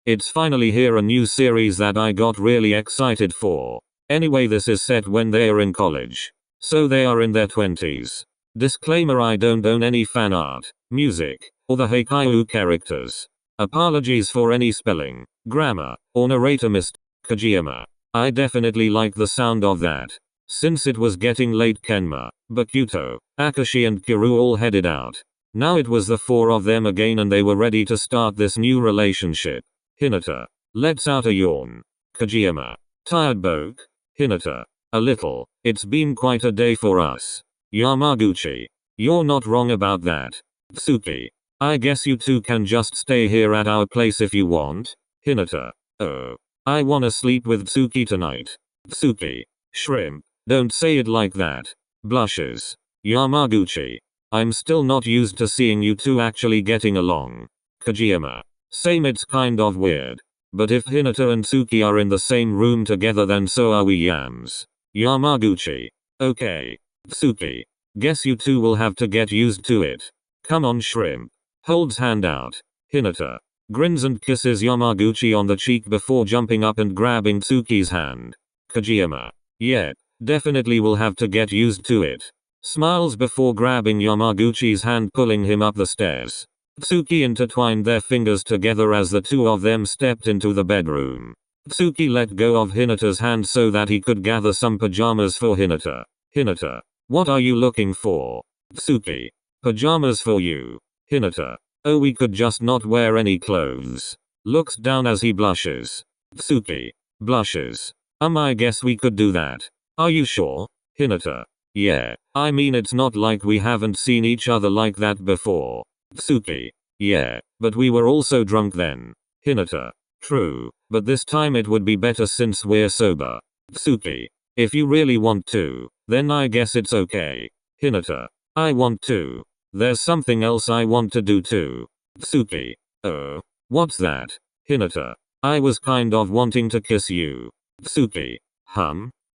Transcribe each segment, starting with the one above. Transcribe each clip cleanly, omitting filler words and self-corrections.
It's finally here, a new series that I got really excited for. Anyway, this is set when they are in college. So they are in their 20s. Disclaimer: I don't own any fan art, music, or the Haikyuu characters. Apologies for any spelling, grammar, or narrator missed. Kojima. I definitely like the sound of that. Since it was getting late, Kenma, Bakuto, Akashi and Kiru all headed out. Now it was the four of them again and they were ready to start this new relationship. Hinata. Lets out a yawn. Kojima. Tired Boke? Hinata. A little. It's been quite a day for us. Yamaguchi. You're not wrong about that. Tsuki. I guess you two can just stay here at our place if you want. Hinata. Oh. I wanna sleep with Tsuki tonight. Tsuki. Shrimp. Don't say it like that. Blushes. Yamaguchi. I'm still not used to seeing you two actually getting along. Kojima. Same, it's kind of weird. But if Hinata and Tsuki are in the same room together, then so are we yams. Yamaguchi. Okay. Tsuki. Guess you two will have to get used to it. Come on, Shrimp. Holds hand out. Hinata. Grins and kisses Yamaguchi on the cheek before jumping up and grabbing Tsuki's hand. Kojima. Yeah, definitely will have to get used to it. Smiles before grabbing Yamaguchi's hand, pulling him up the stairs. Tsuki intertwined their fingers together as the two of them stepped into the bedroom. Tsuki let go of Hinata's hand so that he could gather some pajamas for Hinata. Hinata. What are you looking for? Tsuki. Pajamas for you. Hinata. Oh, we could just not wear any clothes. Looks down as he blushes. Tsuki. Blushes. I guess we could do that. Are you sure? Hinata. Yeah, I mean it's not like we haven't seen each other like that before. Tsuki. Yeah, but we were also drunk then. Hinata. True, but this time it would be better since we're sober. Tsuki. If you really want to, then I guess it's okay. Hinata. I want to. There's something else I want to do too. Tsuki. Oh. What's that? Hinata. I was kind of wanting to kiss you. Tsuki.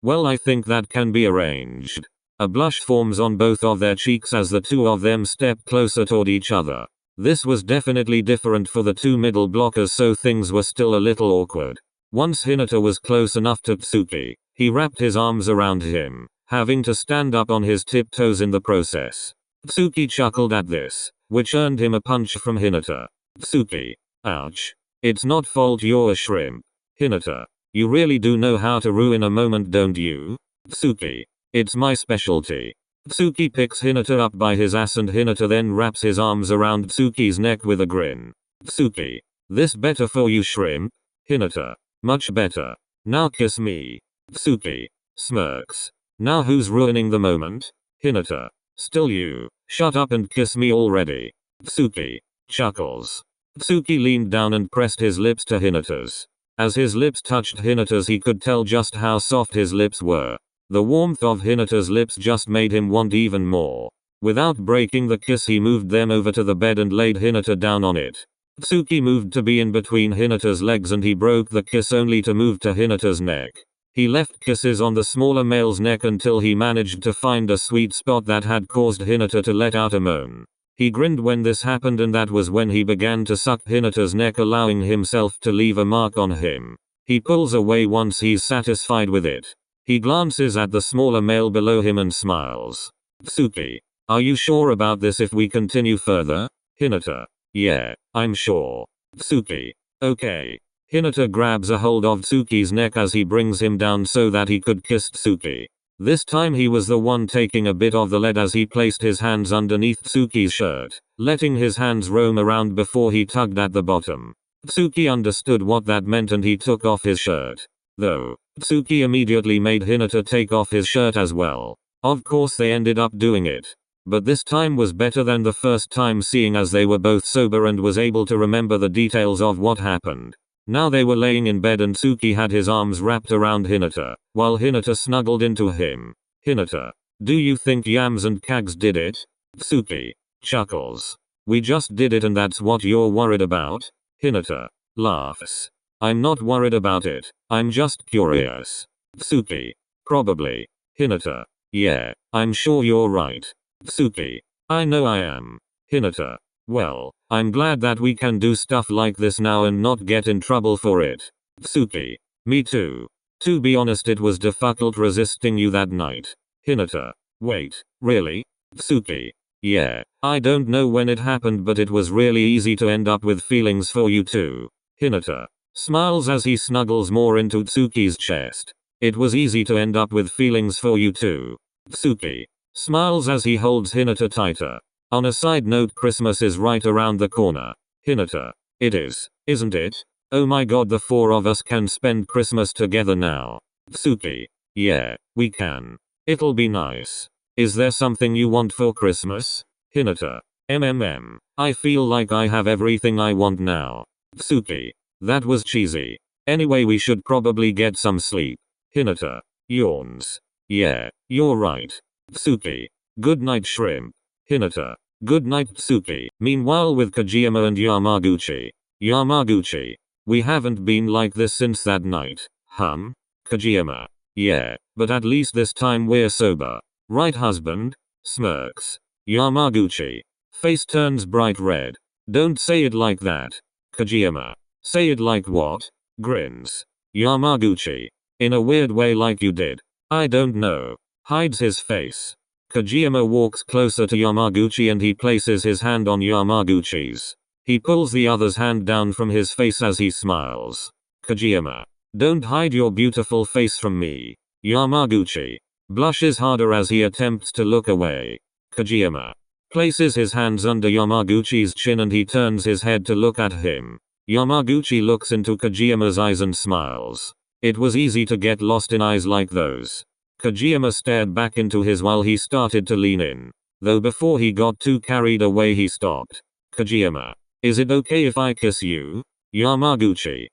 Well, I think that can be arranged. A blush forms on both of their cheeks as the two of them step closer toward each other. This was definitely different for the two middle blockers, so things were still a little awkward. Once Hinata was close enough to Tsuki, he wrapped his arms around him, having to stand up on his tiptoes in the process. Tsuki chuckled at this, which earned him a punch from Hinata. Tsuki. Ouch. It's not fault you're a shrimp. Hinata. You really do know how to ruin a moment, don't you? Tsuki. It's my specialty. Tsuki picks Hinata up by his ass and Hinata then wraps his arms around Tsuki's neck with a grin. Tsuki. This better for you, shrimp? Hinata. Much better. Now kiss me. Tsuki. Smirks. Now who's ruining the moment? Hinata. Still you. Shut up and kiss me already. Tsuki. Chuckles. Tsuki leaned down and pressed his lips to Hinata's. As his lips touched Hinata's, he could tell just how soft his lips were. The warmth of Hinata's lips just made him want even more. Without breaking the kiss, he moved them over to the bed and laid Hinata down on it. Tsuki moved to be in between Hinata's legs and he broke the kiss only to move to Hinata's neck. He left kisses on the smaller male's neck until he managed to find a sweet spot that had caused Hinata to let out a moan. He grinned when this happened, and that was when he began to suck Hinata's neck, allowing himself to leave a mark on him. He pulls away once he's satisfied with it. He glances at the smaller male below him and smiles. Tsuki. Are you sure about this if we continue further? Hinata. Yeah, I'm sure. Tsuki. Okay. Hinata grabs a hold of Tsuki's neck as he brings him down so that he could kiss Tsuki. This time he was the one taking a bit of the lead as he placed his hands underneath Tsuki's shirt, letting his hands roam around before he tugged at the bottom. Tsuki understood what that meant and he took off his shirt. Though, Tsuki immediately made Hinata take off his shirt as well. Of course they ended up doing it. But this time was better than the first time, seeing as they were both sober and was able to remember the details of what happened. Now they were laying in bed and Tsuki had his arms wrapped around Hinata, while Hinata snuggled into him. Hinata. Do you think Yams and Kags did it? Tsuki. Chuckles. We just did it and that's what you're worried about? Hinata. Laughs. I'm not worried about it, I'm just curious. Tsuki. Probably. Hinata. Yeah, I'm sure you're right. Tsuki. I know I am. Hinata. Well, I'm glad that we can do stuff like this now and not get in trouble for it. Tsuki. Me too. To be honest, it was difficult resisting you that night. Hinata. Wait, really? Tsuki. Yeah, I don't know when it happened, but it was really easy to end up with feelings for you too. Hinata. Smiles as he snuggles more into Tsuki's chest. It was easy to end up with feelings for you too. Tsuki. Smiles as he holds Hinata tighter. On a side note, Christmas is right around the corner. Hinata. It is, isn't it? Oh my god, the four of us can spend Christmas together now. Tsuki. Yeah, we can. It'll be nice. Is there something you want for Christmas? Hinata. I feel like I have everything I want now. Tsuki. That was cheesy. Anyway, we should probably get some sleep. Hinata. Yawns. Yeah, you're right. Tsuki. Good night, shrimp. Hinata. Good night, Tsuki. Meanwhile, with Kojima and Yamaguchi. Yamaguchi. We haven't been like this since that night. Kojima. Yeah, but at least this time we're sober. Right, husband? Smirks. Yamaguchi. Face turns bright red. Don't say it like that. Kojima. Say it like what? Grins. Yamaguchi. In a weird way, like you did. I don't know. Hides his face. Kojima walks closer to Yamaguchi and he places his hand on Yamaguchi's. He pulls the other's hand down from his face as he smiles. Kojima. Don't hide your beautiful face from me. Yamaguchi. Blushes harder as he attempts to look away. Kojima. Places his hands under Yamaguchi's chin and he turns his head to look at him. Yamaguchi looks into Kojima's eyes and smiles. It was easy to get lost in eyes like those. Kojima stared back into his while he started to lean in. Though before he got too carried away he stopped. Kojima. Is it okay if I kiss you? Yamaguchi.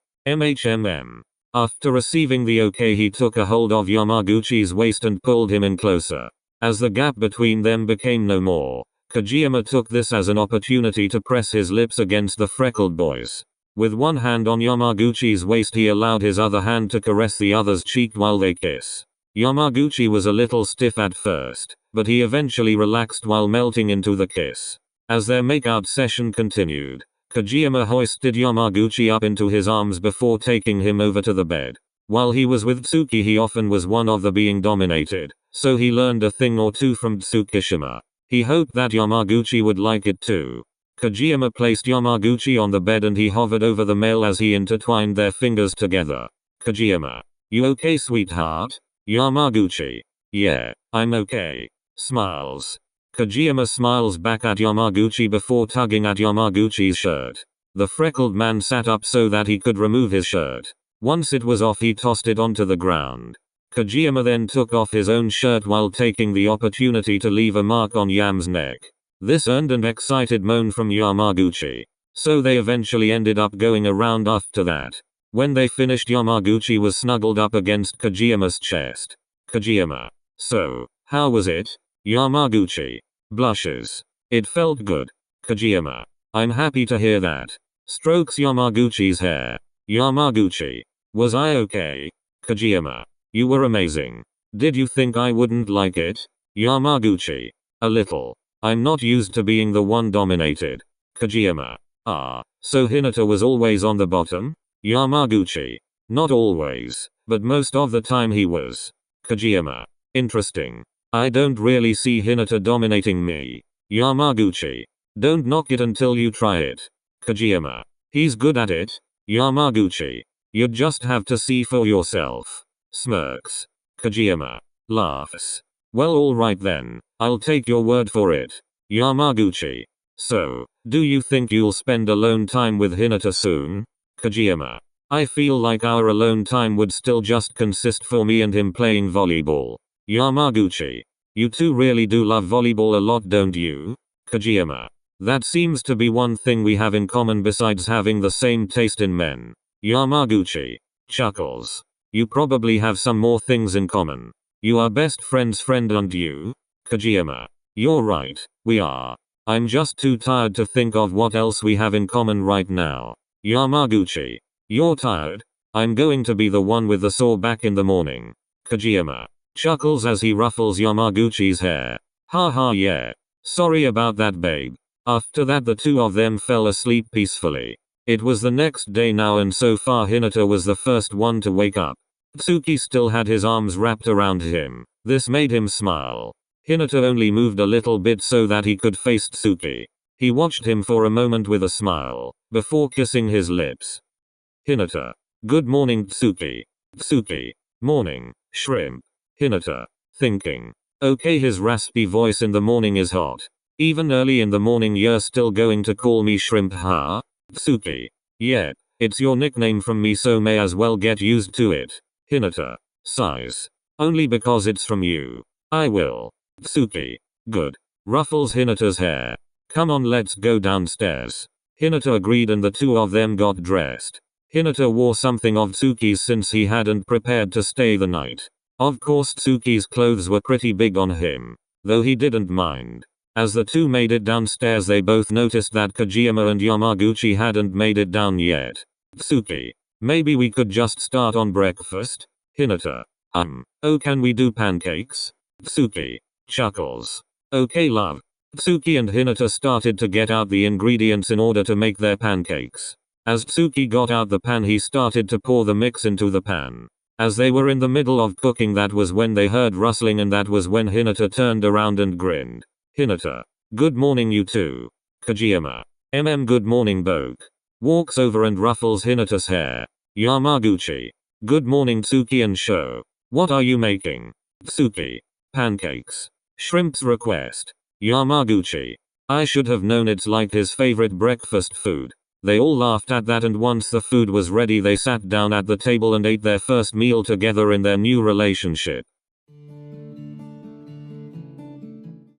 After receiving the okay, he took a hold of Yamaguchi's waist and pulled him in closer. As the gap between them became no more, Kojima took this as an opportunity to press his lips against the freckled boy's. With one hand on Yamaguchi's waist, he allowed his other hand to caress the other's cheek while they kiss. Yamaguchi was a little stiff at first, but he eventually relaxed while melting into the kiss. As their makeout session continued, Kojima hoisted Yamaguchi up into his arms before taking him over to the bed. While he was with Tsuki, he often was one of the being dominated, so he learned a thing or two from Tsukishima. He hoped that Yamaguchi would like it too. Kojima placed Yamaguchi on the bed and he hovered over the male as he intertwined their fingers together. Kojima. You okay, sweetheart? Yamaguchi. Yeah, I'm okay. Smiles. Kojima smiles back at Yamaguchi before tugging at Yamaguchi's shirt. The freckled man sat up so that he could remove his shirt. Once it was off, he tossed it onto the ground. Kojima then took off his own shirt while taking the opportunity to leave a mark on Yam's neck. This earned an excited moan from Yamaguchi. So they eventually ended up going around after that. When they finished, Yamaguchi was snuggled up against Kojima's chest. Kojima. So, how was it? Yamaguchi. Blushes. It felt good. Kojima. I'm happy to hear that. Strokes Yamaguchi's hair. Yamaguchi. Was I okay? Kojima. You were amazing. Did you think I wouldn't like it? Yamaguchi. A little. I'm not used to being the one dominated. Kojima. Ah, so Hinata was always on the bottom? Yamaguchi. Not always, but most of the time he was. Kojima. Interesting. I don't really see Hinata dominating me. Yamaguchi. Don't knock it until you try it. Kojima. He's good at it. Yamaguchi. You'd just have to see for yourself. Smirks. Kojima. Laughs. Well, alright then. I'll take your word for it. Yamaguchi. So, do you think you'll spend alone time with Hinata soon? Kojima. I feel like our alone time would still just consist for me and him playing volleyball. Yamaguchi. You two really do love volleyball a lot, don't you? Kojima. That seems to be one thing we have in common besides having the same taste in men. Yamaguchi. Chuckles. You probably have some more things in common. You are best friends, friend, aren't you? Kojima. You're right, we are. I'm just too tired to think of what else we have in common right now. Yamaguchi. You're tired? I'm going to be the one with the sore back in the morning. Kojima. Chuckles as he ruffles Yamaguchi's hair. Ha ha, yeah. Sorry about that, babe. After that the two of them fell asleep peacefully. It was the next day now and so far Hinata was the first one to wake up. Tsuki still had his arms wrapped around him. This made him smile. Hinata only moved a little bit so that he could face Tsuki. He watched him for a moment with a smile, before kissing his lips. Hinata. Good morning Tsuki. Tsuki. Morning, shrimp. Hinata. Thinking. Okay, his raspy voice in the morning is hot. Even early in the morning you're still going to call me shrimp, huh? Tsuki. Yeah, it's your nickname from me so may as well get used to it. Hinata. Sighs. Only because it's from you. I will. Tsuki. Good. Ruffles Hinata's hair. Come on, let's go downstairs. Hinata agreed and the two of them got dressed. Hinata wore something of Tsuki's since he hadn't prepared to stay the night. Of course Tsuki's clothes were pretty big on him, though he didn't mind. As the two made it downstairs they both noticed that Kojima and Yamaguchi hadn't made it down yet. Tsuki. Maybe we could just start on breakfast? Hinata. Oh, can we do pancakes? Tsuki. Chuckles. Okay love. Tsuki and Hinata started to get out the ingredients in order to make their pancakes. As Tsuki got out the pan he started to pour the mix into the pan. As they were in the middle of cooking that was when they heard rustling and that was when Hinata turned around and grinned. Hinata. Good morning you two. Kojima. Good morning Boke. Walks over and ruffles Hinata's hair. Yamaguchi. Good morning Tsuki and Sho. What are you making? Tsuki. Pancakes. Shrimp's request. Yamaguchi. I should have known it's like his favorite breakfast food. They all laughed at that and once the food was ready they sat down at the table and ate their first meal together in their new relationship.